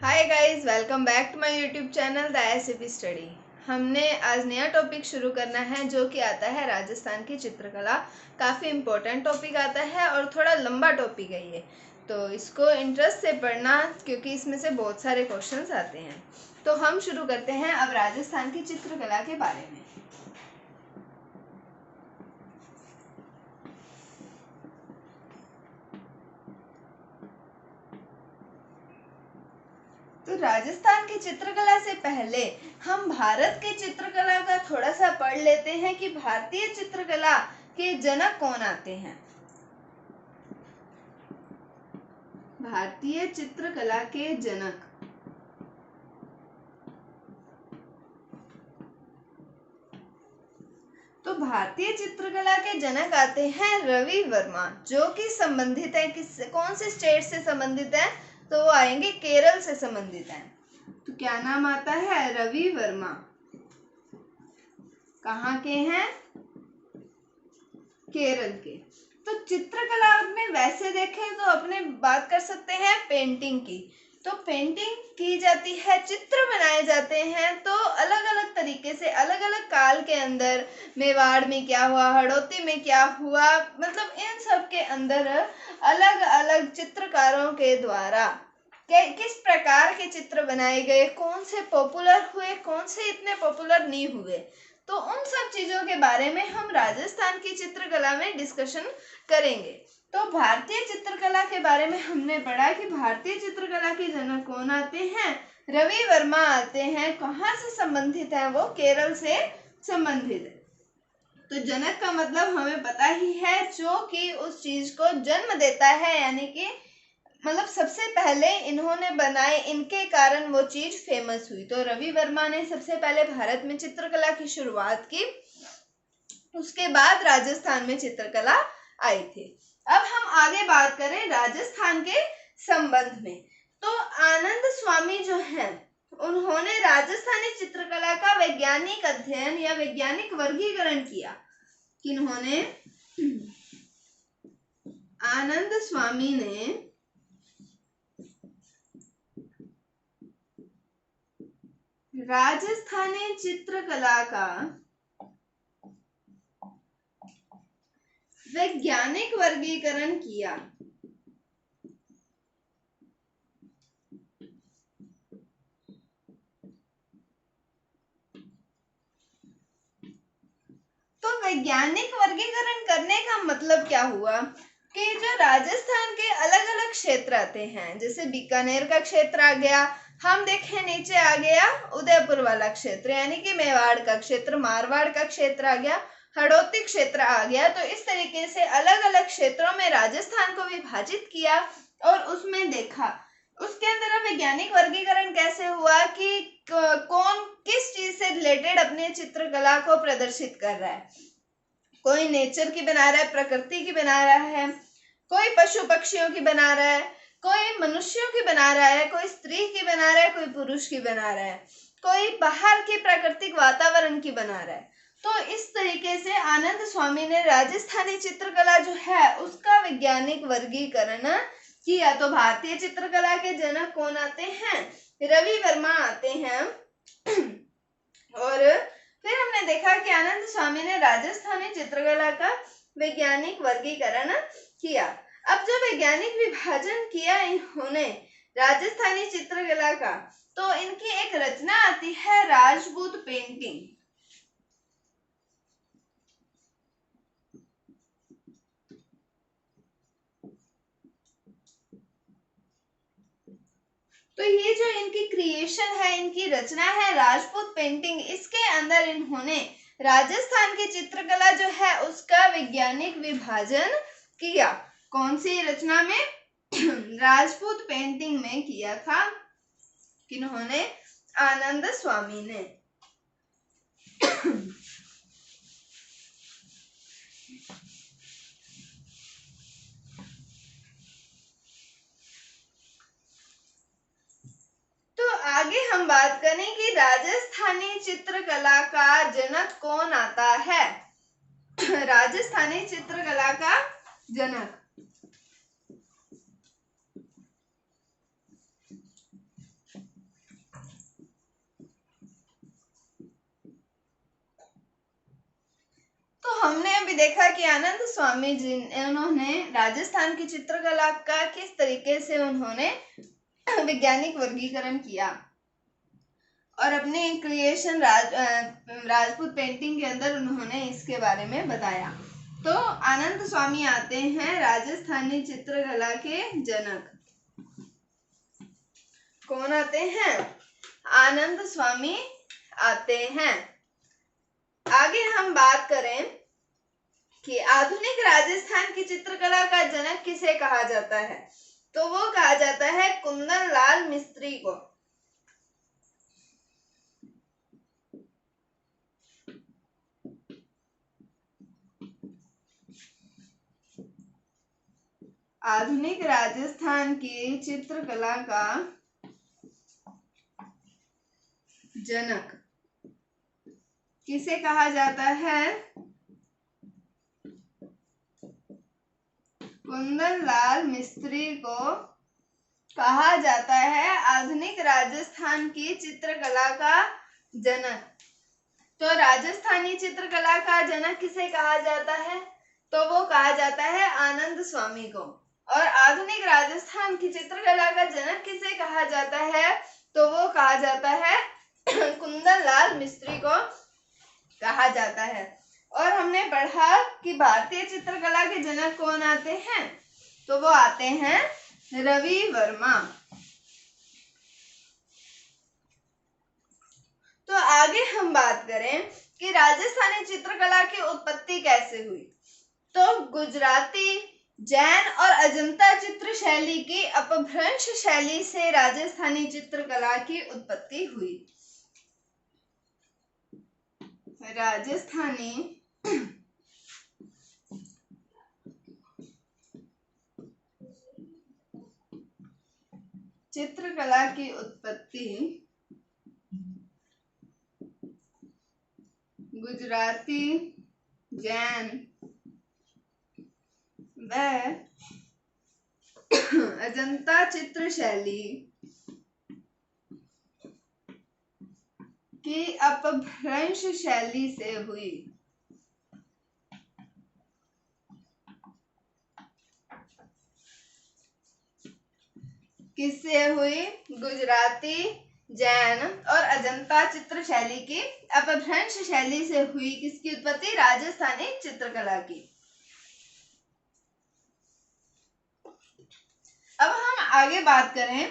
Hi guys, welcome back to my YouTube channel the SAP study. हमने आज नया topic शुरू करना है जो कि आता है राजस्थान की चित्रकला। काफ़ी इम्पोर्टेंट टॉपिक आता है और थोड़ा लंबा टॉपिक है ये, तो इसको इंटरेस्ट से पढ़ना क्योंकि इसमें से बहुत सारे क्वेश्चंस आते हैं। तो हम शुरू करते हैं अब राजस्थान की चित्रकला के बारे में। तो राजस्थान की चित्रकला से पहले हम भारत की चित्रकला का थोड़ा सा पढ़ लेते हैं कि भारतीय चित्रकला के जनक कौन आते हैं। भारतीय चित्रकला के जनक, तो भारतीय चित्रकला के जनक आते हैं रवि वर्मा, जो कि संबंधित है किससे, कौन से स्टेट से संबंधित है, तो वो आएंगे केरल से संबंधित है। तो क्या नाम आता है, रवि वर्मा। कहाँ के हैं, केरल के। तो चित्रकला में वैसे देखें तो अपने बात कर सकते हैं पेंटिंग की। तो पेंटिंग की जाती है, चित्र बनाए जाते हैं, तो अलग अलग तरीके से अलग अलग काल के अंदर मेवाड़ में क्या हुआ, हड़ौती में क्या हुआ, मतलब इन सब के अंदर अलग अलग चित्रकारों के द्वारा किस प्रकार के चित्र बनाए गए, कौन से पॉपुलर हुए, कौन से इतने पॉपुलर नहीं हुए, तो उन सब चीजों के बारे में हम राजस्थान की चित्रकला में डिस्कशन करेंगे। तो भारतीय चित्रकला के बारे में हमने पढ़ा कि भारतीय चित्रकला के जनक कौन आते हैं, रवि वर्मा आते हैं। कहाँ से संबंधित है वो, केरल से संबंधित है। तो जनक का मतलब हमें पता ही है, जो कि उस चीज को जन्म देता है, यानी कि मतलब सबसे पहले इन्होंने बनाए, इनके कारण वो चीज फेमस हुई। तो रवि वर्मा ने सबसे पहले भारत में चित्रकला की शुरुआत की, उसके बाद राजस्थान में चित्रकला आई थी। अब हम आगे बात करें राजस्थान के संबंध में, तो आनंद स्वामी जो हैं, उन्होंने राजस्थानी चित्रकला का वैज्ञानिक अध्ययन या वैज्ञानिक वर्गीकरण किया। किन्होंने, आनंद स्वामी ने राजस्थानी चित्रकला का वैज्ञानिक वर्गीकरण किया। तो वैज्ञानिक वर्गीकरण करने का मतलब क्या हुआ कि जो राजस्थान के अलग अलग क्षेत्र आते हैं, जैसे बीकानेर का क्षेत्र आ गया, हम देखें नीचे आ गया उदयपुर वाला क्षेत्र यानी कि मेवाड़ का क्षेत्र, मारवाड़ का क्षेत्र आ गया, हड़ौती क्षेत्र आ गया। तो इस तरीके से अलग अलग क्षेत्रों में राजस्थान को विभाजित किया और उसमें देखा, उसके अंदर वैज्ञानिक वर्गीकरण कैसे हुआ कि कौन किस चीज से रिलेटेड अपने चित्रकला को प्रदर्शित कर रहा है। कोई नेचर की बना रहा है, प्रकृति की बना रहा है, कोई पशु पक्षियों की बना रहा है, कोई मनुष्यों की बना रहा है, कोई स्त्री की बना रहा है, कोई पुरुष की बना रहा है, कोई बाहर की प्राकृतिक वातावरण की बना रहा है। तो इस तरीके से आनंद स्वामी ने राजस्थानी चित्रकला जो है उसका वैज्ञानिक वर्गीकरण किया। तो भारतीय चित्रकला के जनक कौन आते हैं, रवि वर्मा आते हैं। और फिर हमने देखा कि आनंद स्वामी ने राजस्थानी चित्रकला का वैज्ञानिक वर्गीकरण किया। अब जो वैज्ञानिक विभाजन किया इन्होंने राजस्थानी चित्रकला का, तो इनकी एक रचना आती है राजपूत पेंटिंग। तो ये जो इनकी क्रिएशन है, इनकी रचना है राजपूत पेंटिंग, इसके अंदर इन्होंने राजस्थान की चित्रकला जो है उसका वैज्ञानिक विभाजन किया। कौन सी रचना में, राजपूत पेंटिंग में किया था। किन्होंने, आनंद स्वामी ने। तो आगे हम बात करें कि राजस्थानी चित्रकला का जनक कौन आता है। राजस्थानी चित्रकला का जनक, हमने अभी देखा कि आनंद स्वामी जी उन्होंने राजस्थान की चित्रकला का किस तरीके से उन्होंने वैज्ञानिक वर्गीकरण किया और अपने क्रिएशन राजपूत पेंटिंग के अंदर उन्होंने इसके बारे में बताया। तो आनंद स्वामी आते हैं राजस्थानी चित्रकला के जनक। कौन आते हैं? आनंद स्वामी आते हैं। आगे हम बात करें कि आधुनिक राजस्थान की चित्रकला का जनक किसे कहा जाता है, तो वो कहा जाता है कुंदन लाल मिस्त्री को। आधुनिक राजस्थान की चित्रकला का जनक किसे कहा जाता है? कुंदन लाल मिस्त्री को कहा जाता है आधुनिक राजस्थान की चित्रकला का जनक। तो राजस्थानी चित्रकला का जनक किसे कहा जाता है? तो वो कहा जाता है आनंद स्वामी को। और आधुनिक राजस्थान की चित्रकला का जनक किसे कहा जाता है? तो वो कहा जाता है कुंदन लाल मिस्त्री को कहा जाता है। और हमने पढ़ा कि भारतीय चित्रकला के जनक कौन आते हैं, तो वो आते हैं रवि वर्मा। तो आगे हम बात करें कि राजस्थानी चित्रकला की उत्पत्ति कैसे हुई, तो गुजराती, जैन और अजंता चित्र शैली की अपभ्रंश शैली से राजस्थानी चित्रकला की उत्पत्ति हुई। राजस्थानी चित्रकला की उत्पत्ति गुजराती, जैन व अजंता चित्र शैली की अपभ्रंश शैली से हुई। किससे हुई? गुजराती, जैन और अजंता चित्र शैली की अपभ्रंश शैली से हुई। किसकी उत्पत्ति? राजस्थानी चित्रकला की। अब हम आगे बात करें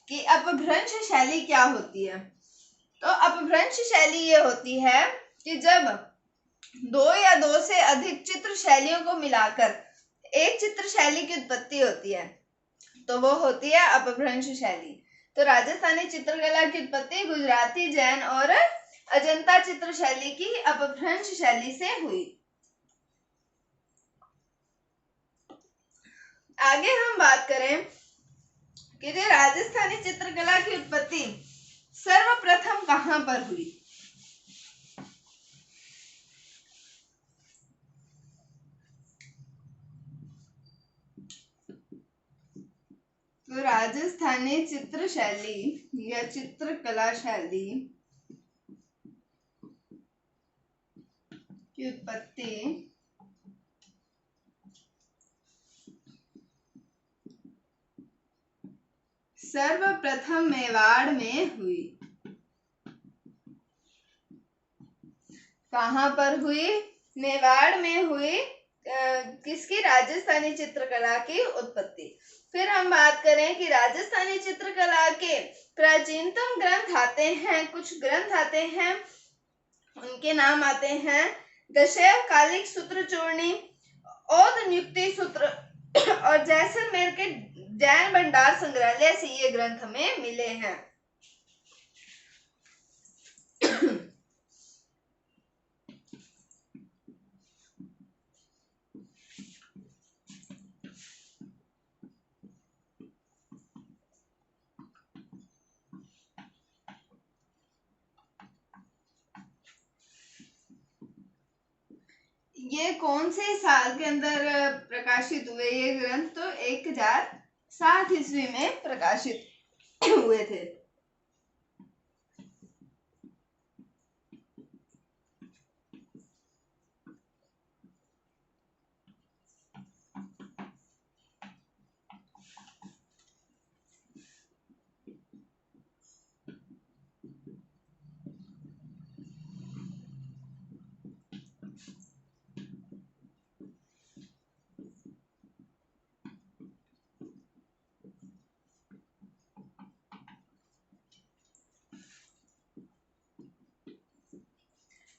कि अपभ्रंश शैली क्या होती है। तो अपभ्रंश शैली ये होती है कि जब दो या दो से अधिक चित्र शैलियों को मिलाकर एक चित्र शैली की उत्पत्ति होती है, तो वो होती है अपभ्रंश शैली। तो राजस्थानी चित्रकला की उत्पत्ति गुजराती, जैन और अजंता चित्र शैली की अपभ्रंश शैली से हुई। आगे हम बात करें कि जो राजस्थानी चित्रकला की उत्पत्ति सर्वप्रथम कहां पर हुई, तो राजस्थानी चित्र शैली या चित्रकला शैली की उत्पत्ति सर्वप्रथम मेवाड़ में हुई। कहां पर हुई? मेवाड़ में हुई। किसकी? राजस्थानी चित्रकला की उत्पत्ति। फिर हम बात करें कि राजस्थानी चित्रकला के प्राचीनतम ग्रंथ आते हैं, कुछ ग्रंथ आते हैं, उनके नाम आते हैं दशैव कालिक सूत्र चूर्णी, औद नियुक्ति सूत्र और जैसलमेर के जैन भंडार संग्रहालय से ये ग्रंथ हमें मिले हैं। ये कौन से साल के अंदर प्रकाशित हुए ये ग्रंथ? तो 1060 ईस्वी में प्रकाशित हुए थे।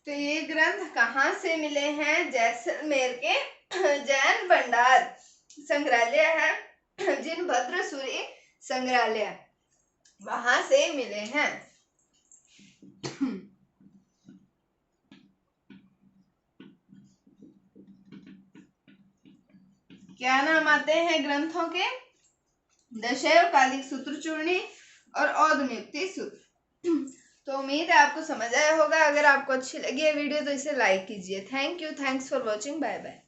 तो ये ग्रंथ कहाँ से मिले हैं? जैसलमेर के जैन भंडार संग्रहालय है, जिनभद्र सूरी संग्रहालय, वहां से मिले हैं। क्या नाम आते हैं ग्रंथों के? दशैवकालिक सूत्रचूर्णी और औदनियुक्ति सूत्र। तो उम्मीद है आपको समझ आया होगा। अगर आपको अच्छी लगी है वीडियो तो इसे लाइक कीजिए। Thank you, thanks for watching, bye bye.